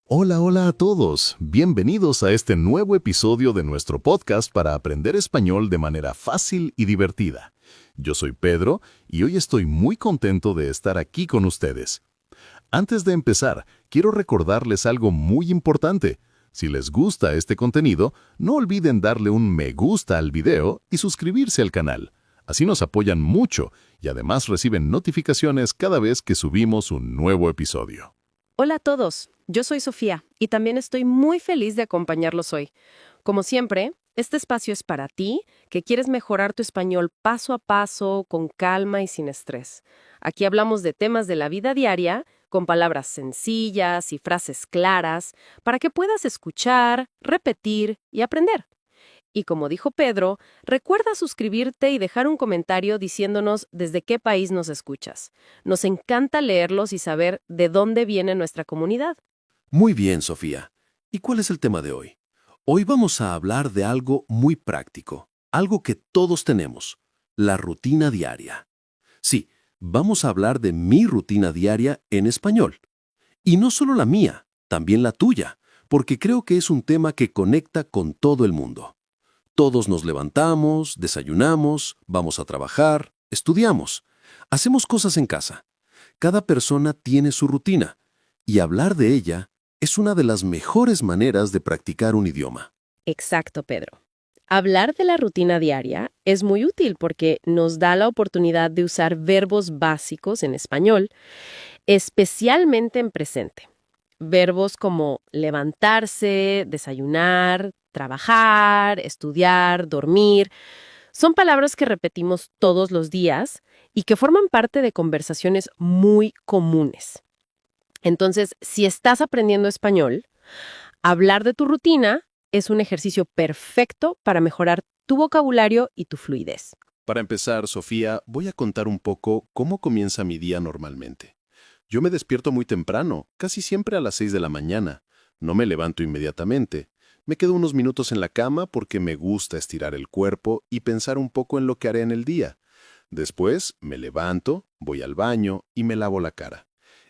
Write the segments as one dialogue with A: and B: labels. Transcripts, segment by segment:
A: Hola, hola a todos. Bienvenidos a este nuevo episodio de nuestro podcast para aprender español de manera fácil y divertida. Yo soy Pedro y hoy estoy muy contento de estar aquí con ustedes. Antes de empezar, quiero recordarles algo muy importante. Si les gusta este contenido, no olviden darle un me gusta al video y suscribirse al canal. Así nos apoyan mucho y además reciben notificaciones cada vez que subimos un nuevo episodio.
B: Hola a todos, yo soy Sofía y también estoy muy feliz de acompañarlos hoy. Como siempre, este espacio es para ti, que quieres mejorar tu español paso a paso, con calma y sin estrés. Aquí hablamos de temas de la vida diaria, con palabras sencillas y frases claras, para que puedas escuchar, repetir y aprender. Y como dijo Pedro, recuerda suscribirte y dejar un comentario diciéndonos desde qué país nos escuchas. Nos encanta leerlos y saber de dónde viene nuestra comunidad.
C: Muy bien, Sofía. ¿Y cuál es el tema de hoy? Hoy vamos a hablar de algo muy práctico, algo que todos tenemos, la rutina diaria. Sí, vamos a hablar de mi rutina diaria en español. Y no solo la mía, también la tuya, porque creo que es un tema que conecta con todo el mundo. Todos nos levantamos, desayunamos, vamos a trabajar, estudiamos, hacemos cosas en casa. Cada persona tiene su rutina, y hablar de ella es una de las mejores maneras de practicar un idioma.
B: Exacto, Pedro. Hablar de la rutina diaria es muy útil porque nos da la oportunidad de usar verbos básicos en español, especialmente en presente. Verbos como levantarse, desayunar, trabajar, estudiar, dormir, son palabras que repetimos todos los días y que forman parte de conversaciones muy comunes. Entonces, si estás aprendiendo español, hablar de tu rutina es un ejercicio perfecto para mejorar tu vocabulario y tu fluidez.
A: Para empezar, Sofía, voy a contar un poco cómo comienza mi día normalmente. Yo me despierto muy temprano, casi siempre a las 6 de la mañana. No me levanto inmediatamente. Me quedo unos minutos en la cama porque me gusta estirar el cuerpo y pensar un poco en lo que haré en el día. Después me levanto, voy al baño y me lavo la cara.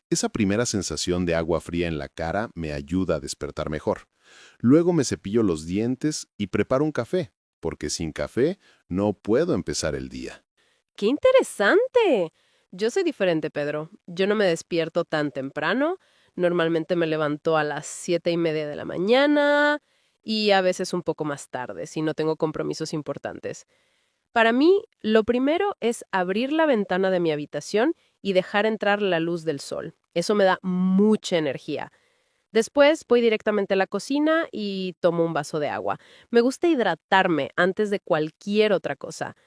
A: Esa primera sensación de agua fría en la cara me ayuda a despertar mejor. Luego me cepillo los dientes y preparo un café, porque sin café no puedo empezar el día.
B: ¡Qué interesante! Yo soy diferente, Pedro. Yo no me despierto tan temprano. Normalmente me levanto a las 7:30 de la mañana y a veces un poco más tarde, si no tengo compromisos importantes. Para mí, lo primero es abrir la ventana de mi habitación y dejar entrar la luz del sol. Eso me da mucha energía. Después voy directamente a la cocina y tomo un vaso de agua. Me gusta hidratarme antes de cualquier otra cosa.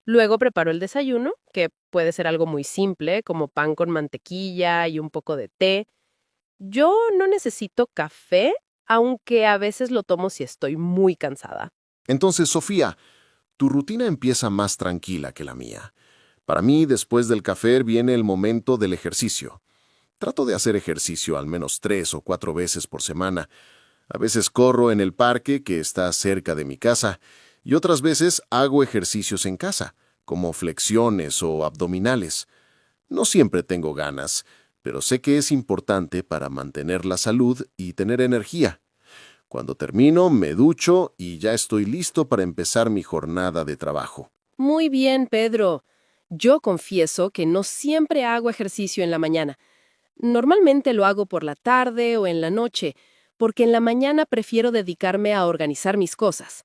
B: Luego preparo el desayuno, que puede ser algo muy simple, como pan con mantequilla y un poco de té. Yo no necesito café, aunque a veces lo tomo si estoy muy cansada.
C: Entonces, Sofía, tu rutina empieza más tranquila que la mía. Para mí, después del café viene el momento del ejercicio. Trato de hacer ejercicio al menos 3 o 4 veces por semana. A veces corro en el parque que está cerca de mi casa y otras veces hago ejercicios en casa, como flexiones o abdominales. No siempre tengo ganas, pero sé que es importante para mantener la salud y tener energía. Cuando termino, me ducho y ya estoy listo para empezar mi jornada de trabajo.
B: Muy bien, Pedro. Yo confieso que no siempre hago ejercicio en la mañana. Normalmente lo hago por la tarde o en la noche, porque en la mañana prefiero dedicarme a organizar mis cosas.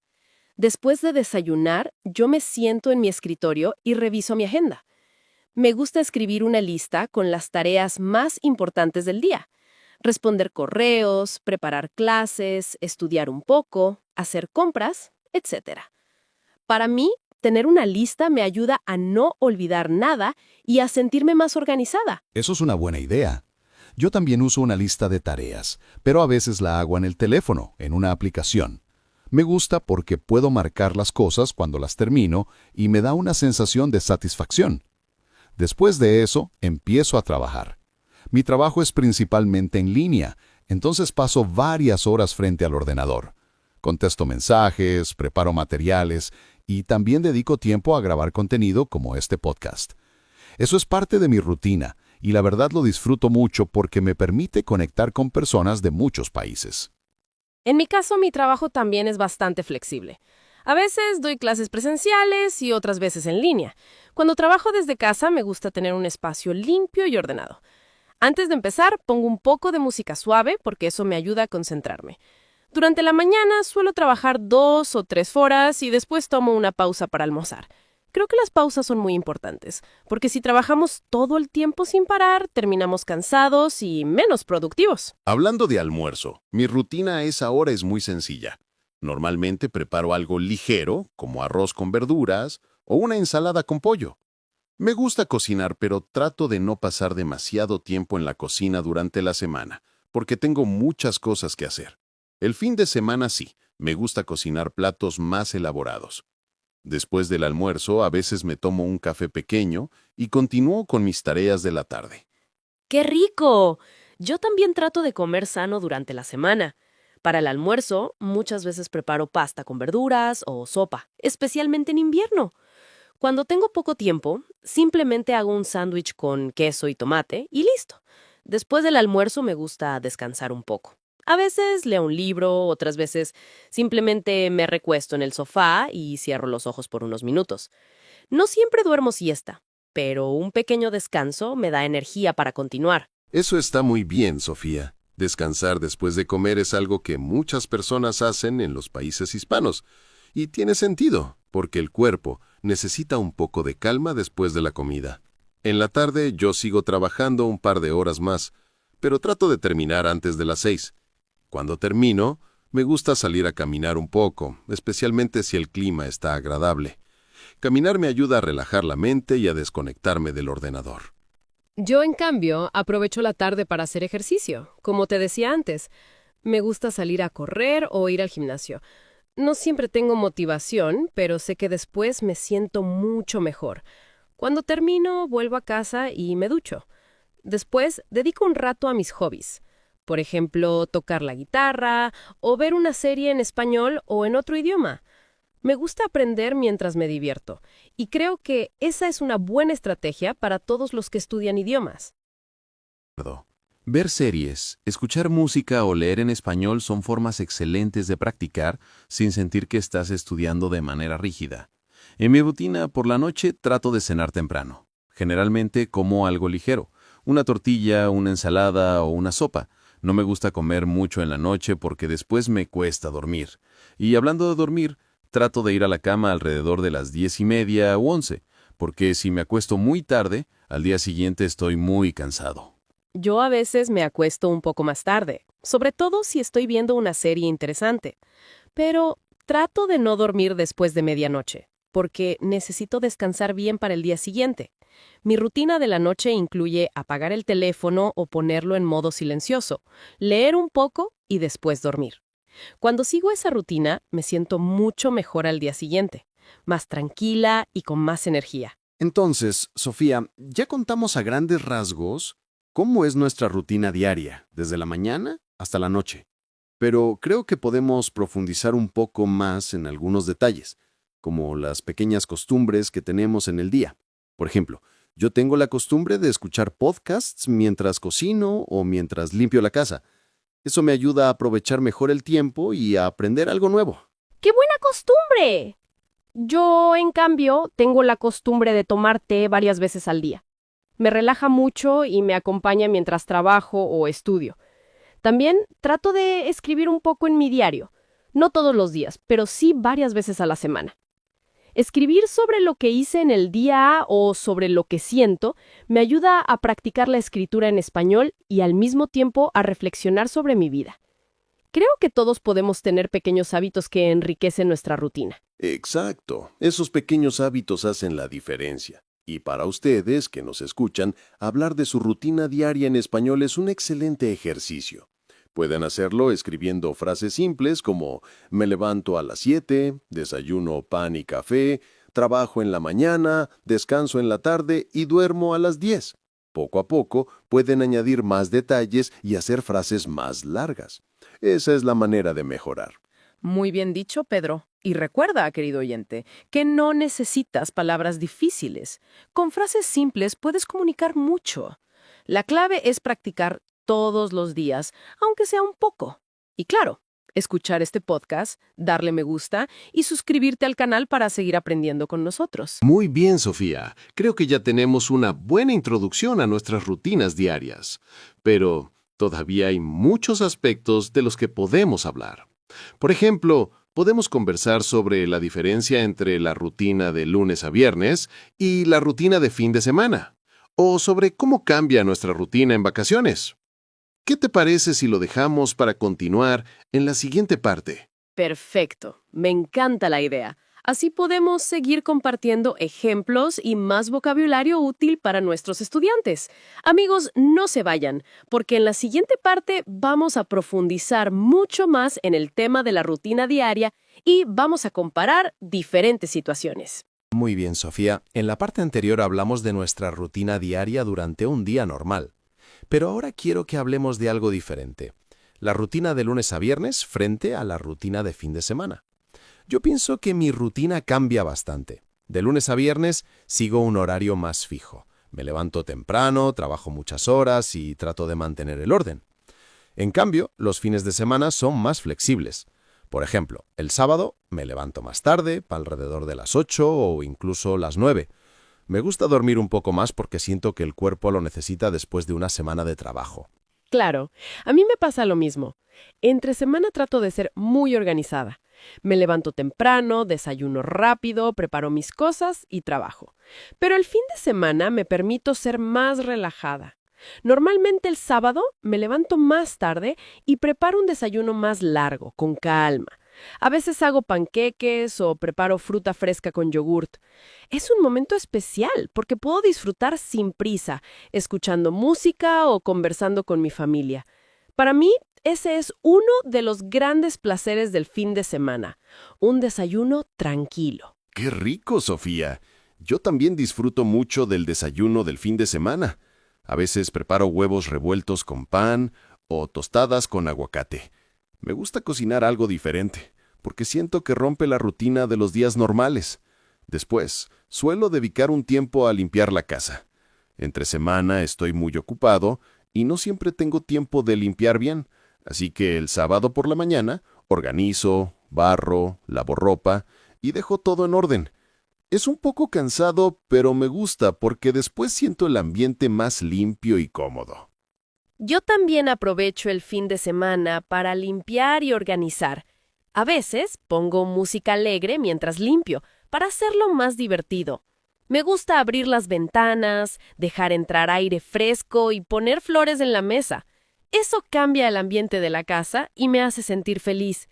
B: Después de desayunar, yo me siento en mi escritorio y reviso mi agenda. Me gusta escribir una lista con las tareas más importantes del día. Responder correos, preparar clases, estudiar un poco, hacer compras, etc. Para mí, tener una lista me ayuda a no olvidar nada y a sentirme más organizada.
A: Eso es una buena idea. Yo también uso una lista de tareas, pero a veces la hago en el teléfono, en una aplicación. Me gusta porque puedo marcar las cosas cuando las termino y me da una sensación de satisfacción. Después de eso, empiezo a trabajar. Mi trabajo es principalmente en línea, entonces paso varias horas frente al ordenador. Contesto mensajes, preparo materiales y también dedico tiempo a grabar contenido como este podcast. Eso es parte de mi rutina
D: y la verdad lo disfruto mucho porque me permite conectar con personas de muchos países.
B: En mi caso, mi trabajo también es bastante flexible. A veces doy clases presenciales y otras veces en línea. Cuando trabajo desde casa, me gusta tener un espacio limpio y ordenado. Antes de empezar, pongo un poco de música suave porque eso me ayuda a concentrarme. Durante la mañana suelo trabajar 2 o 3 horas y después tomo una pausa para almorzar. Creo que las pausas son muy importantes, porque si trabajamos todo el tiempo sin parar, terminamos cansados y menos productivos.
A: Hablando de almuerzo, mi rutina a esa hora es muy sencilla. Normalmente preparo algo ligero, como arroz con verduras o una ensalada con pollo. Me gusta cocinar, pero trato de no pasar demasiado tiempo en la cocina durante la semana, porque tengo muchas cosas que hacer. El fin de semana sí, me gusta cocinar platos más elaborados. Después del almuerzo, a veces me tomo un café pequeño y continúo con mis tareas de la tarde.
B: ¡Qué rico! Yo también trato de comer sano durante la semana. Para el almuerzo, muchas veces preparo pasta con verduras o sopa, especialmente en invierno. Cuando tengo poco tiempo, simplemente hago un sándwich con queso y tomate y listo. Después del almuerzo me gusta descansar un poco. A veces leo un libro, otras veces simplemente me recuesto en el sofá y cierro los ojos por unos minutos. No siempre duermo siesta, pero un pequeño descanso me da energía para continuar.
A: Eso está muy bien, Sofía. Descansar después de comer es algo que muchas personas hacen en los países hispanos. Y tiene sentido, porque el cuerpo necesita un poco de calma después de la comida. En la tarde yo sigo trabajando un par de horas más, pero trato de terminar antes de las 6. Cuando termino, me gusta salir a caminar un poco, especialmente si el clima está agradable. Caminar me ayuda a relajar la mente y a desconectarme del ordenador.
B: Yo, en cambio, aprovecho la tarde para hacer ejercicio. Como te decía antes, me gusta salir a correr o ir al gimnasio. No siempre tengo motivación, pero sé que después me siento mucho mejor. Cuando termino, vuelvo a casa y me ducho. Después, dedico un rato a mis hobbies. Por ejemplo, tocar la guitarra o ver una serie en español o en otro idioma. Me gusta aprender mientras me divierto, y creo que esa es una buena estrategia para todos los que estudian idiomas.
C: Ver series, escuchar música o leer en español son formas excelentes de practicar sin sentir que estás estudiando de manera rígida. En mi rutina, por la noche, trato de cenar temprano. Generalmente como algo ligero, una tortilla, una ensalada o una sopa. No me gusta comer mucho en la noche porque después me cuesta dormir. Y hablando de dormir, trato de ir a la cama alrededor de las 10:30 u 11, porque si me acuesto muy tarde, al día siguiente estoy muy cansado.
B: Yo a veces me acuesto un poco más tarde, sobre todo si estoy viendo una serie interesante. Pero trato de no dormir después de medianoche, porque necesito descansar bien para el día siguiente. Mi rutina de la noche incluye apagar el teléfono o ponerlo en modo silencioso, leer un poco y después dormir. Cuando sigo esa rutina, me siento mucho mejor al día siguiente, más tranquila y con más energía.
C: Entonces, Sofía, ya contamos a grandes rasgos cómo es nuestra rutina diaria, desde la mañana hasta la noche. Pero creo que podemos profundizar un poco más en algunos detalles, como las pequeñas costumbres que tenemos en el día. Por ejemplo, yo tengo la costumbre de escuchar podcasts mientras cocino o mientras limpio la casa. Eso me ayuda a aprovechar mejor el tiempo y a aprender algo nuevo.
B: ¡Qué buena costumbre! Yo, en cambio, tengo la costumbre de tomar té varias veces al día. Me relaja mucho y me acompaña mientras trabajo o estudio. También trato de escribir un poco en mi diario. No todos los días, pero sí varias veces a la semana. Escribir sobre lo que hice en el día o sobre lo que siento me ayuda a practicar la escritura en español y al mismo tiempo a reflexionar sobre mi vida. Creo que todos podemos tener pequeños hábitos que enriquecen nuestra rutina.
A: Exacto. Esos pequeños hábitos hacen la diferencia. Y para ustedes que nos escuchan, hablar de su rutina diaria en español es un excelente ejercicio. Pueden hacerlo escribiendo frases simples como me levanto a las 7, desayuno pan y café, trabajo en la mañana, descanso en la tarde y duermo a las 10. Poco a poco pueden añadir más detalles y hacer frases más largas. Esa es la manera de mejorar.
E: Muy bien dicho, Pedro. Y recuerda, querido oyente, que no necesitas palabras difíciles. Con frases simples puedes comunicar mucho. La clave es practicar todos los días, aunque sea un poco. Y claro, escuchar este podcast, darle me gusta y suscribirte al canal para seguir aprendiendo con nosotros.
C: Muy bien, Sofía. Creo que ya tenemos una buena introducción a nuestras rutinas diarias. Pero todavía hay muchos aspectos de los que podemos hablar. Por ejemplo, podemos conversar sobre la diferencia entre la rutina de lunes a viernes y la rutina de fin de semana. O sobre cómo cambia nuestra rutina en vacaciones. ¿Qué te parece si lo dejamos para continuar en la siguiente parte?
B: Perfecto, me encanta la idea. Así podemos seguir compartiendo ejemplos y más vocabulario útil para nuestros estudiantes. Amigos, no se vayan, porque en la siguiente parte vamos a profundizar mucho más en el tema de la rutina diaria y vamos a comparar diferentes situaciones.
F: Muy bien, Sofía. En la parte anterior hablamos de nuestra rutina diaria durante un día normal. Pero ahora quiero que hablemos de algo diferente. La rutina de lunes a viernes frente a la rutina de fin de semana. Yo pienso que mi rutina cambia bastante. De lunes a viernes sigo un horario más fijo. Me levanto temprano, trabajo muchas horas y trato de mantener el orden. En cambio, los fines de semana son más flexibles. Por ejemplo, el sábado me levanto más tarde, alrededor de las 8 o incluso las 9. Me gusta dormir un poco más porque siento que el cuerpo lo necesita después de una semana de trabajo.
B: Claro, a mí me pasa lo mismo. Entre semana trato de ser muy organizada. Me levanto temprano, desayuno rápido, preparo mis cosas y trabajo. Pero el fin de semana me permito ser más relajada. Normalmente el sábado me levanto más tarde y preparo un desayuno más largo, con calma. A veces hago panqueques o preparo fruta fresca con yogurt. Es un momento especial porque puedo disfrutar sin prisa, escuchando música o conversando con mi familia. Para mí, ese es uno de los grandes placeres del fin de semana, un desayuno tranquilo.
C: ¡Qué rico, Sofía! Yo también disfruto mucho del desayuno del fin de semana. A veces preparo huevos revueltos con pan o tostadas con aguacate. Me gusta cocinar algo diferente, porque siento que rompe la rutina de los días normales. Después, suelo dedicar un tiempo a limpiar la casa. Entre semana estoy muy ocupado y no siempre tengo tiempo de limpiar bien, así que el sábado por la mañana organizo, barro, lavo ropa y dejo todo en orden. Es un poco cansado, pero me gusta porque después siento el ambiente más limpio y cómodo.
B: Yo también aprovecho el fin de semana para limpiar y organizar. A veces pongo música alegre mientras limpio, para hacerlo más divertido. Me gusta abrir las ventanas, dejar entrar aire fresco y poner flores en la mesa. Eso cambia el ambiente de la casa y me hace sentir feliz.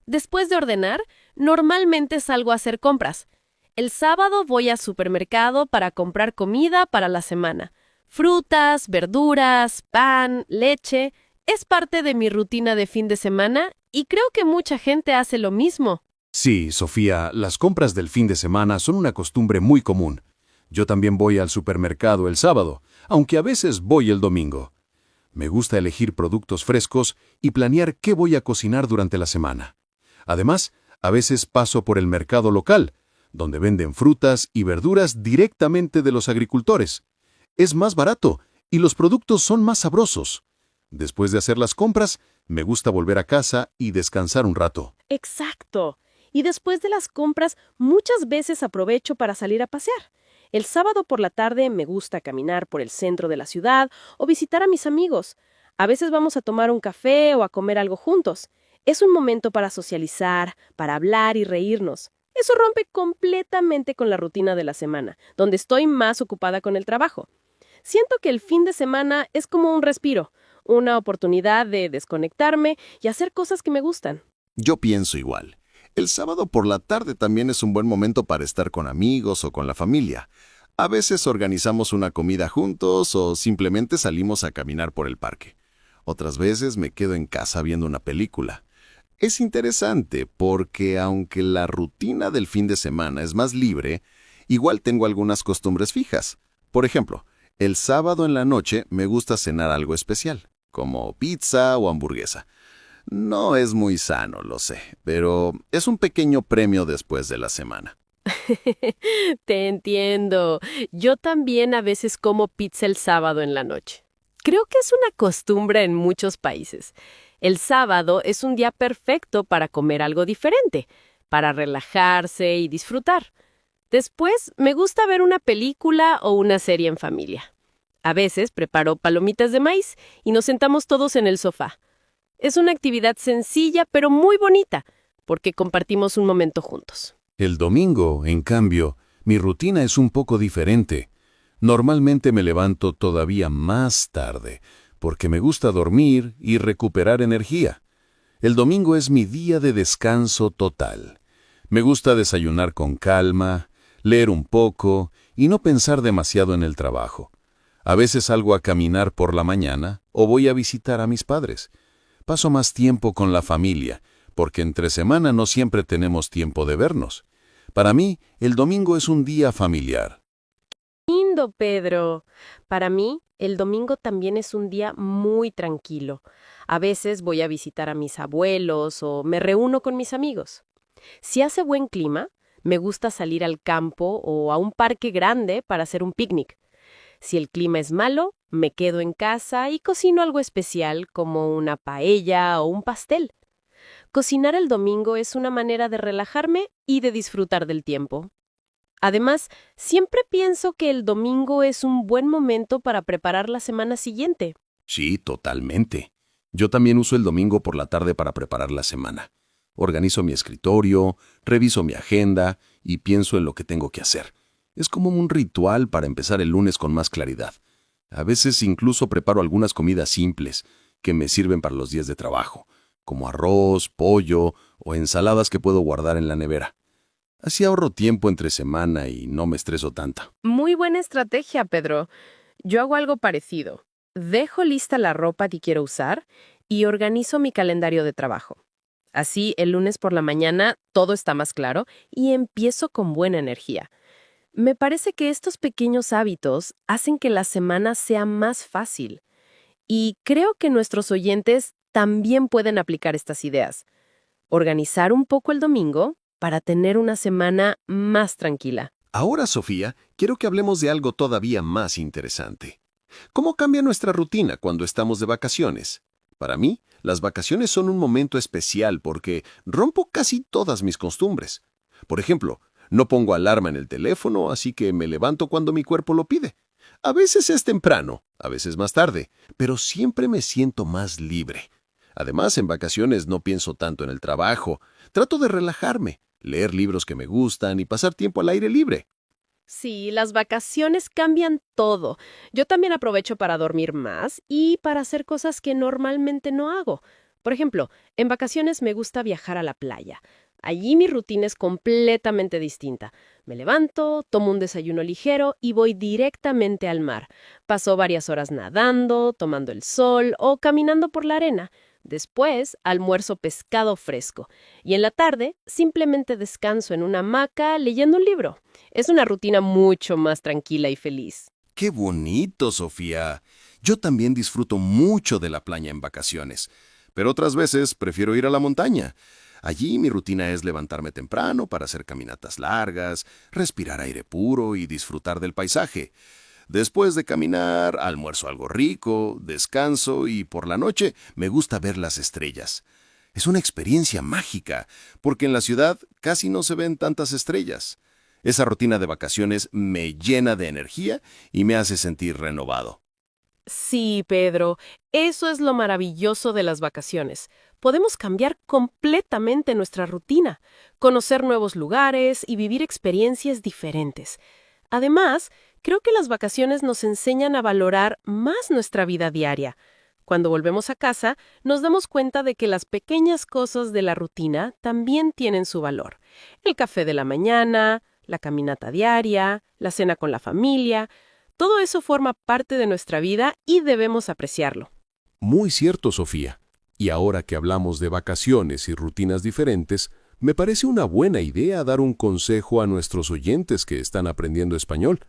B: Después de ordenar, normalmente salgo a hacer compras. El sábado voy al supermercado para comprar comida para la semana. Frutas, verduras, pan, leche. Es parte de mi rutina de fin de semana y creo que mucha gente hace lo mismo.
D: Sí, Sofía, las compras del fin de semana son una costumbre muy común. Yo también voy al supermercado el sábado, aunque a veces voy el domingo. Me gusta elegir productos frescos y planear qué voy a cocinar durante la semana. Además, a veces paso por el mercado local, donde venden frutas y verduras directamente de los agricultores. Es más barato y los productos son más sabrosos. Después de hacer las compras, me gusta volver a casa y descansar un rato.
B: Exacto. Y después de las compras, muchas veces aprovecho para salir a pasear. El sábado por la tarde me gusta caminar por el centro de la ciudad o visitar a mis amigos. A veces vamos a tomar un café o a comer algo juntos. Es un momento para socializar, para hablar y reírnos. Eso rompe completamente con la rutina de la semana, donde estoy más ocupada con el trabajo. Siento que el fin de semana es como un respiro, una oportunidad de desconectarme y hacer cosas que me gustan.
A: Yo pienso igual. El sábado por la tarde también es un buen momento para estar con amigos o con la familia. A veces organizamos una comida juntos o simplemente salimos a caminar por el parque. Otras veces me quedo en casa viendo una película. Es interesante porque aunque la rutina del fin de semana es más libre, igual tengo algunas costumbres fijas. Por ejemplo, el sábado en la noche me gusta cenar algo especial, como pizza o hamburguesa. No es muy sano, lo sé, pero es un pequeño premio después de la semana.
B: Te entiendo. Yo también a veces como pizza el sábado en la noche.
E: Creo que es una costumbre en muchos países. El sábado es un día perfecto para comer algo diferente, para relajarse y disfrutar. Después, me gusta ver una película o una serie en familia. A veces preparo palomitas de maíz y nos sentamos todos en el sofá. Es una actividad sencilla pero muy bonita, porque compartimos un momento juntos.
D: El domingo, en cambio, mi rutina es un poco diferente. Normalmente me levanto todavía más tarde, porque me gusta dormir y recuperar energía. El domingo es mi día de descanso total. Me gusta desayunar con calma, leer un poco y no pensar demasiado en el trabajo. A veces salgo a caminar por la mañana o voy a visitar a mis padres. Paso más tiempo con la familia, porque entre semana no siempre tenemos tiempo de vernos. Para mí, el domingo es un día familiar.
E: Lindo, Pedro. Para mí, el domingo también es un día muy tranquilo. A veces voy a visitar a mis abuelos o me reúno con mis amigos. Si hace buen clima, me gusta salir al campo o a un parque grande para hacer un picnic. Si el clima es malo, me quedo en casa y cocino algo especial como una paella o un pastel. Cocinar el domingo es una manera de relajarme y de disfrutar del tiempo. Además, siempre pienso que el domingo es un buen momento para preparar la semana siguiente.
C: Sí, totalmente. Yo también uso el domingo por la tarde para preparar la semana. Organizo mi escritorio, reviso mi agenda y pienso en lo que tengo que hacer. Es como un ritual para empezar el lunes con más claridad. A veces incluso preparo algunas comidas simples que me sirven para los días de trabajo, como arroz, pollo o ensaladas que puedo guardar en la nevera. Así ahorro tiempo entre semana y no me estreso tanto.
E: Muy buena estrategia, Pedro. Yo hago algo parecido. Dejo lista la ropa que quiero usar y organizo mi calendario de trabajo. Así, el lunes por la mañana todo está más claro y empiezo con buena energía. Me parece que estos pequeños hábitos hacen que la semana sea más fácil. Y creo que nuestros oyentes también pueden aplicar estas ideas. Organizar un poco el domingo para tener una semana más tranquila.
A: Ahora, Sofía, quiero que hablemos de algo todavía más interesante. ¿Cómo cambia nuestra rutina cuando estamos de vacaciones? Para mí, las vacaciones son un momento especial porque rompo casi todas mis costumbres. Por ejemplo, no pongo alarma en el teléfono, así que me levanto cuando mi cuerpo lo pide. A veces es temprano, a veces más tarde, pero siempre me siento más libre. Además, en vacaciones no pienso tanto en el trabajo. Trato de relajarme, leer libros que me gustan y pasar tiempo al aire libre.
E: Sí, las vacaciones cambian todo. Yo también aprovecho para dormir más y para hacer cosas que normalmente no hago. Por ejemplo, en vacaciones me gusta viajar a la playa. Allí mi rutina es completamente distinta. Me levanto, tomo un desayuno ligero y voy directamente al mar. Paso varias horas nadando, tomando el sol o caminando por la arena. Después, almuerzo pescado fresco. Y en la tarde, simplemente descanso en una hamaca leyendo un libro. Es una rutina mucho más tranquila y feliz.
C: ¡Qué bonito, Sofía! Yo también disfruto mucho de la playa en vacaciones, pero otras veces prefiero ir a la montaña. Allí mi rutina es levantarme temprano para hacer caminatas largas, respirar aire puro y disfrutar del paisaje. Después de caminar, almuerzo algo rico, descanso y por la noche me gusta ver las estrellas. Es una experiencia mágica, porque en la ciudad casi no se ven tantas estrellas. Esa rutina de vacaciones me llena de energía y me hace sentir renovado.
E: Sí, Pedro, eso es lo maravilloso de las vacaciones. Podemos cambiar completamente nuestra rutina, conocer nuevos lugares y vivir experiencias diferentes. Además, creo que las vacaciones nos enseñan a valorar más nuestra vida diaria. Cuando volvemos a casa, nos damos cuenta de que las pequeñas cosas de la rutina también tienen su valor. El café de la mañana, la caminata diaria, la cena con la familia. Todo eso forma parte de nuestra vida y debemos apreciarlo.
D: Muy cierto, Sofía. Y ahora que hablamos de vacaciones y rutinas diferentes, me parece una buena idea dar un consejo a nuestros oyentes que están aprendiendo español.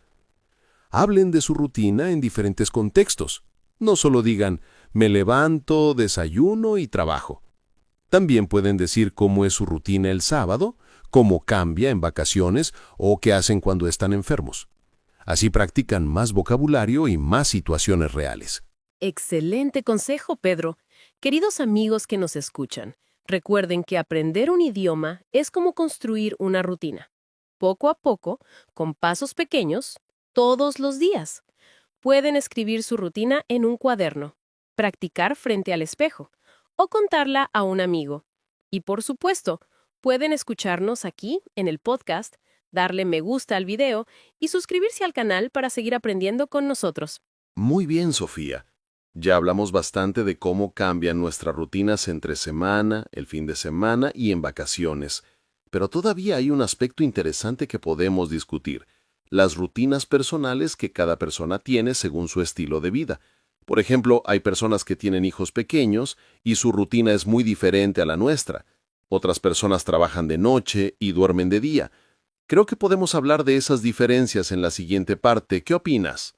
D: Hablen de su rutina en diferentes contextos. No solo digan, me levanto, desayuno y trabajo. También pueden decir cómo es su rutina el sábado, cómo cambia en vacaciones o qué hacen cuando están enfermos. Así practican más vocabulario y más situaciones reales.
B: Excelente consejo, Pedro. Queridos amigos que nos escuchan, recuerden que aprender un idioma es como construir una rutina. Poco a poco, con pasos pequeños, todos los días. Pueden escribir su rutina en un cuaderno, practicar frente al espejo o contarla a un amigo. Y por supuesto, pueden escucharnos aquí en el podcast, darle me gusta al video y suscribirse al canal para seguir aprendiendo con nosotros.
A: Muy bien, Sofía. Ya hablamos bastante de cómo cambian nuestras rutinas entre semana, el fin de semana y en vacaciones. Pero todavía hay un aspecto interesante que podemos discutir: las rutinas personales que cada persona tiene según su estilo de vida. Por ejemplo, hay personas que tienen hijos pequeños y su rutina es muy diferente a la nuestra. Otras personas trabajan de noche y duermen de día. Creo que podemos hablar de esas diferencias en la siguiente parte. ¿Qué opinas?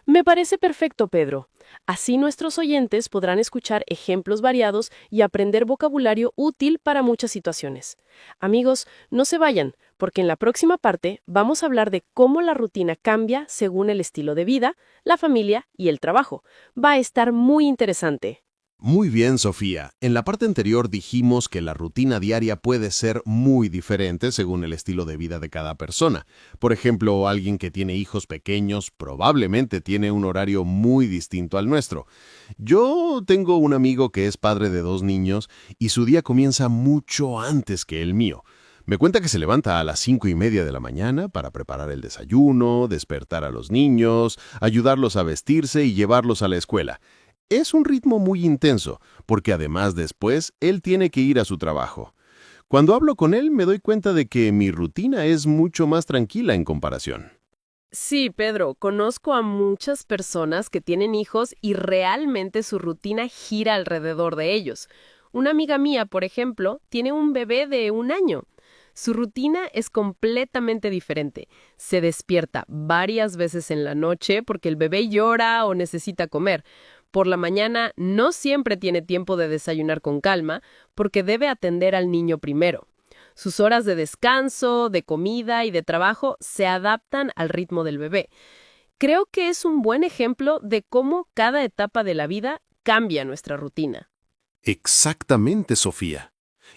E: Me parece perfecto, Pedro. Así nuestros oyentes podrán escuchar ejemplos variados y aprender vocabulario útil para muchas situaciones. Amigos, no se vayan, porque en la próxima parte vamos a hablar de cómo la rutina cambia según el estilo de vida, la familia y el trabajo. Va a estar muy interesante.
F: Muy bien, Sofía. En la parte anterior dijimos que la rutina diaria puede ser muy diferente según el estilo de vida de cada persona. Por ejemplo, alguien que tiene hijos pequeños probablemente tiene un horario muy distinto al nuestro. Yo tengo un amigo que es padre de 2 niños y su día comienza mucho antes que el mío. Me cuenta que se levanta a las 5:30 de la mañana para preparar el desayuno, despertar a los niños, ayudarlos a vestirse y llevarlos a la escuela. Es un ritmo muy intenso, porque además después él tiene que ir a su trabajo. Cuando hablo con él me doy cuenta de que mi rutina es mucho más tranquila en comparación.
B: Sí, Pedro, conozco a muchas personas que tienen hijos y realmente su rutina gira alrededor de ellos. Una amiga mía, por ejemplo, tiene un bebé de 1 año. Su rutina es completamente diferente. Se despierta varias veces en la noche porque el bebé llora o necesita comer. Por la mañana no siempre tiene tiempo de desayunar con calma porque debe atender al niño primero. Sus horas de descanso, de comida y de trabajo se adaptan al ritmo del bebé. Creo que es un buen ejemplo de cómo cada etapa de la vida cambia nuestra rutina.
C: Exactamente, Sofía.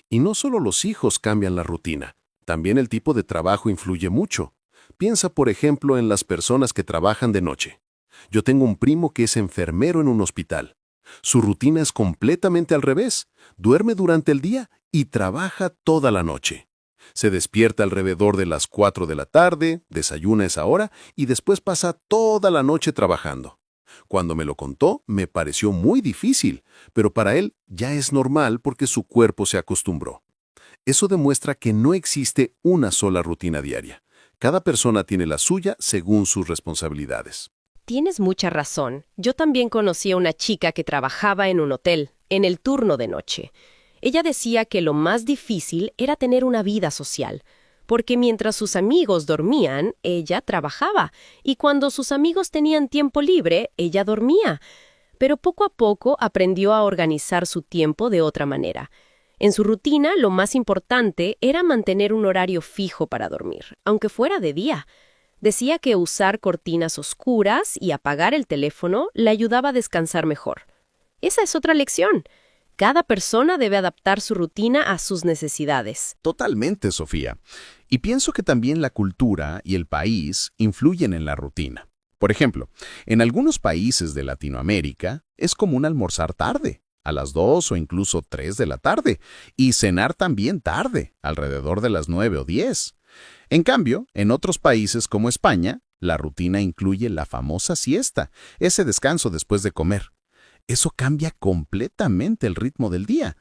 C: Y no solo los hijos cambian la rutina, también el tipo de trabajo influye mucho. Piensa, por ejemplo, en las personas que trabajan de noche. Yo tengo un primo que es enfermero en un hospital. Su rutina es completamente al revés. Duerme durante el día y trabaja toda la noche. Se despierta alrededor de las 4 de la tarde, desayuna a esa hora y después pasa toda la noche trabajando. Cuando me lo contó, me pareció muy difícil, pero para él ya es normal porque su cuerpo se acostumbró. Eso demuestra que no existe una sola rutina diaria. Cada persona tiene la suya según sus responsabilidades.
E: Tienes mucha razón. Yo también conocí a una chica que trabajaba en un hotel, en el turno de noche. Ella decía que lo más difícil era tener una vida social, porque mientras sus amigos dormían, ella trabajaba, y cuando sus amigos tenían tiempo libre, ella dormía. Pero poco a poco aprendió a organizar su tiempo de otra manera. En su rutina, lo más importante era mantener un horario fijo para dormir, aunque fuera de día. Decía que usar cortinas oscuras y apagar el teléfono le ayudaba a descansar mejor. Esa es otra lección. Cada persona debe adaptar su rutina a sus necesidades.
G: Totalmente, Sofía. Y pienso que también la cultura y el país influyen en la rutina. Por ejemplo, en algunos países de Latinoamérica es común almorzar tarde, a las 2 o incluso 3 de la tarde, y cenar también tarde, alrededor de las 9 o 10. En cambio, en otros países como España, la rutina incluye la famosa siesta, ese descanso después de comer. Eso cambia completamente el ritmo del día.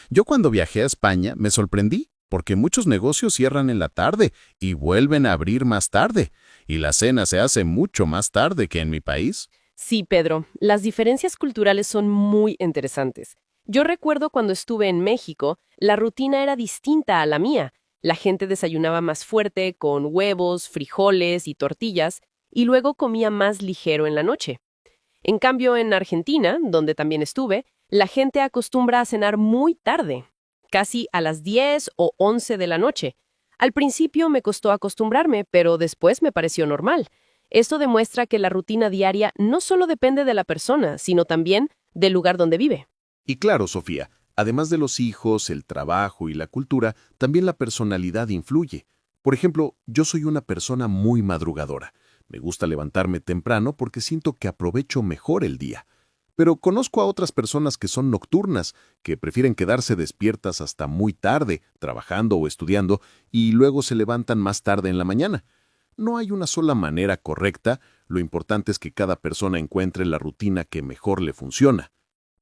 G: Yo cuando viajé a España me sorprendí, porque muchos negocios cierran en la tarde y vuelven a abrir más tarde, y la cena se hace mucho más tarde que en mi país.
E: Sí, Pedro, las diferencias culturales son muy interesantes. Yo recuerdo cuando estuve en México, la rutina era distinta a la mía. La gente desayunaba más fuerte, con huevos, frijoles y tortillas, y luego comía más ligero en la noche. En cambio, en Argentina, donde también estuve, la gente acostumbra a cenar muy tarde, casi a las 10 o 11 de la noche. Al principio me costó acostumbrarme, pero después me pareció normal. Eso demuestra que la rutina diaria no solo depende de la persona, sino también del lugar donde vive.
F: Y claro, Sofía, además de los hijos, el trabajo y la cultura, también la personalidad influye. Por ejemplo, yo soy una persona muy madrugadora. Me gusta levantarme temprano porque siento que aprovecho mejor el día. Pero conozco a otras personas que son nocturnas, que prefieren quedarse despiertas hasta muy tarde, trabajando o estudiando, y luego se levantan más tarde en la mañana. No hay una sola manera correcta, lo importante es que cada persona encuentre la rutina que mejor le funciona.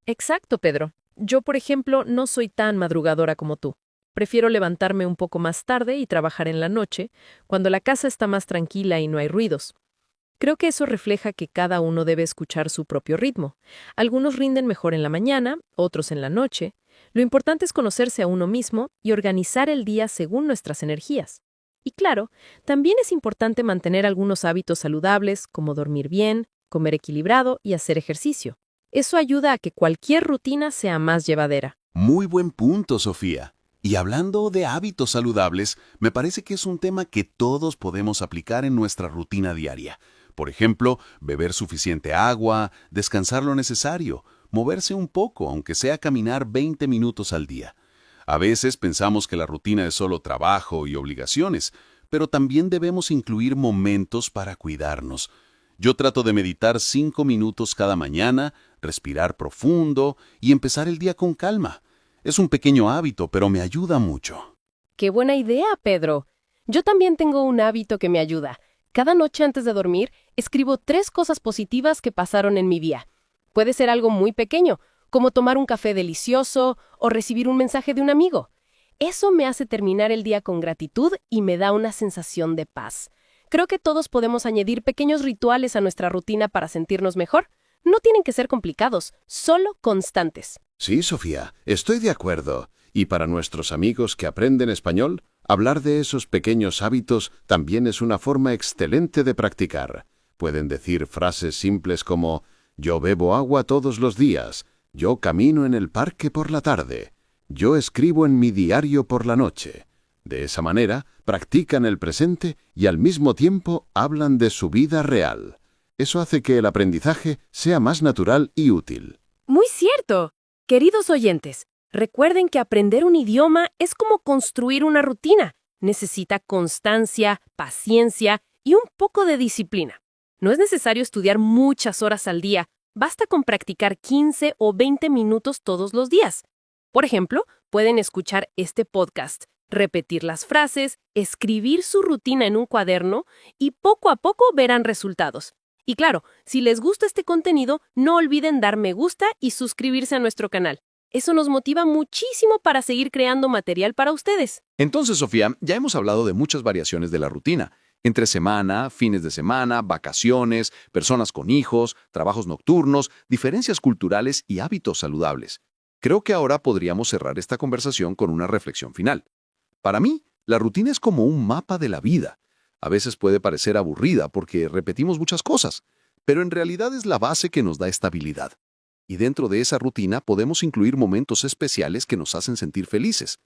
B: Exacto, Pedro. Yo, por ejemplo, no soy tan madrugadora como tú. Prefiero levantarme un poco más tarde y trabajar en la noche, cuando la casa está más tranquila y no hay ruidos. Creo que eso refleja que cada uno debe escuchar su propio ritmo. Algunos rinden mejor en la mañana, otros en la noche. Lo importante es conocerse a uno mismo y organizar el día según nuestras energías. Y claro, también es importante mantener algunos hábitos saludables, como dormir bien, comer equilibrado y hacer ejercicio. Eso ayuda a que cualquier rutina sea más llevadera.
D: Muy buen punto, Sofía. Y hablando de hábitos saludables, me parece que es un tema que todos podemos aplicar en nuestra rutina diaria. Por ejemplo, beber suficiente agua, descansar lo necesario, moverse un poco, aunque sea caminar 20 minutos al día. A veces pensamos que la rutina es solo trabajo y obligaciones, pero también debemos incluir momentos para cuidarnos. Yo trato de meditar 5 minutos cada mañana, respirar profundo y empezar el día con calma. Es un pequeño hábito, pero me ayuda mucho.
E: ¡Qué buena idea, Pedro! Yo también tengo un hábito que me ayuda. Cada noche antes de dormir, escribo 3 cosas positivas que pasaron en mi día. Puede ser algo muy pequeño, como tomar un café delicioso o recibir un mensaje de un amigo. Eso me hace terminar el día con gratitud y me da una sensación de paz. Creo que todos podemos añadir pequeños rituales a nuestra rutina para sentirnos mejor. No tienen que ser complicados, solo constantes.
A: Sí, Sofía, estoy de acuerdo. Y para nuestros amigos que aprenden español, hablar de esos pequeños hábitos también es una forma excelente de practicar. Pueden decir frases simples como «Yo bebo agua todos los días», «Yo camino en el parque por la tarde», «Yo escribo en mi diario por la noche». De esa manera, practican el presente y al mismo tiempo hablan de su vida real. Eso hace que el aprendizaje sea más natural y útil.
E: Muy cierto. Queridos oyentes, recuerden que aprender un idioma es como construir una rutina. Necesita constancia, paciencia y un poco de disciplina. No es necesario estudiar muchas horas al día, basta con practicar 15 o 20 minutos todos los días. Por ejemplo, pueden escuchar este podcast, repetir las frases, escribir su rutina en un cuaderno y poco a poco verán resultados. Y claro, si les gusta este contenido, no olviden dar me gusta y suscribirse a nuestro canal. Eso nos motiva muchísimo para seguir creando material para ustedes.
D: Entonces, Sofía, ya hemos hablado de muchas variaciones de la rutina. Entre semana, fines de semana, vacaciones, personas con hijos, trabajos nocturnos, diferencias culturales y hábitos saludables. Creo que ahora podríamos cerrar esta conversación con una reflexión final. Para mí, la rutina es como un mapa de la vida. A veces puede parecer aburrida porque repetimos muchas cosas, pero en realidad es la base que nos da estabilidad. Y dentro de esa rutina podemos incluir momentos especiales que nos hacen sentir felices.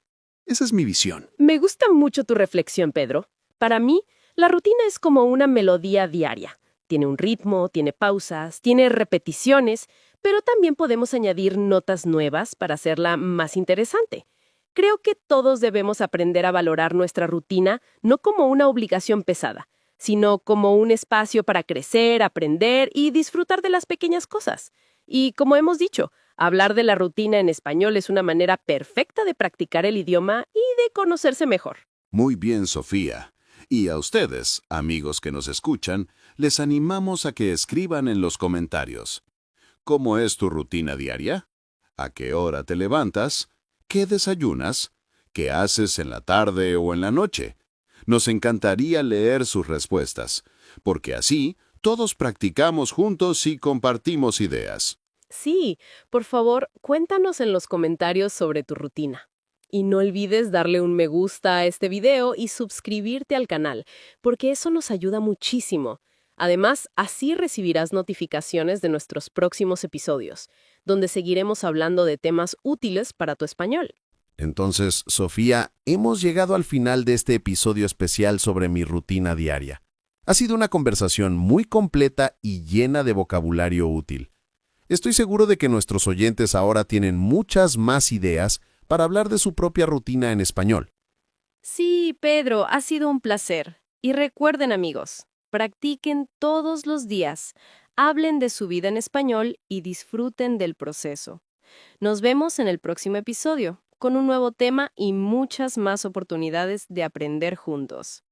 D: Esa es mi visión.
E: Me gusta mucho tu reflexión, Pedro. Para mí, la rutina es como una melodía diaria. Tiene un ritmo, tiene pausas, tiene repeticiones, pero también podemos añadir notas nuevas para hacerla más interesante. Creo que todos debemos aprender a valorar nuestra rutina no como una obligación pesada, sino como un espacio para crecer, aprender y disfrutar de las pequeñas cosas. Y como hemos dicho, hablar de la rutina en español es una manera perfecta de practicar el idioma y de conocerse mejor.
D: Muy bien, Sofía. Y a ustedes, amigos que nos escuchan, les animamos a que escriban en los comentarios. ¿Cómo es tu rutina diaria? ¿A qué hora te levantas? ¿Qué desayunas? ¿Qué haces en la tarde o en la noche? Nos encantaría leer sus respuestas, porque así todos practicamos juntos y compartimos ideas.
E: Sí, por favor, cuéntanos en los comentarios sobre tu rutina. Y no olvides darle un me gusta a este video y suscribirte al canal, porque eso nos ayuda muchísimo. Además, así recibirás notificaciones de nuestros próximos episodios, donde seguiremos hablando de temas útiles para tu español.
F: Entonces, Sofía, hemos llegado al final de este episodio especial sobre mi rutina diaria. Ha sido una conversación muy completa y llena de vocabulario útil. Estoy seguro de que nuestros oyentes ahora tienen muchas más ideas para hablar de su propia rutina en español.
E: Sí, Pedro, ha sido un placer. Y recuerden, amigos, practiquen todos los días, hablen de su vida en español y disfruten del proceso. Nos vemos en el próximo episodio, con un nuevo tema y muchas más oportunidades de aprender juntos.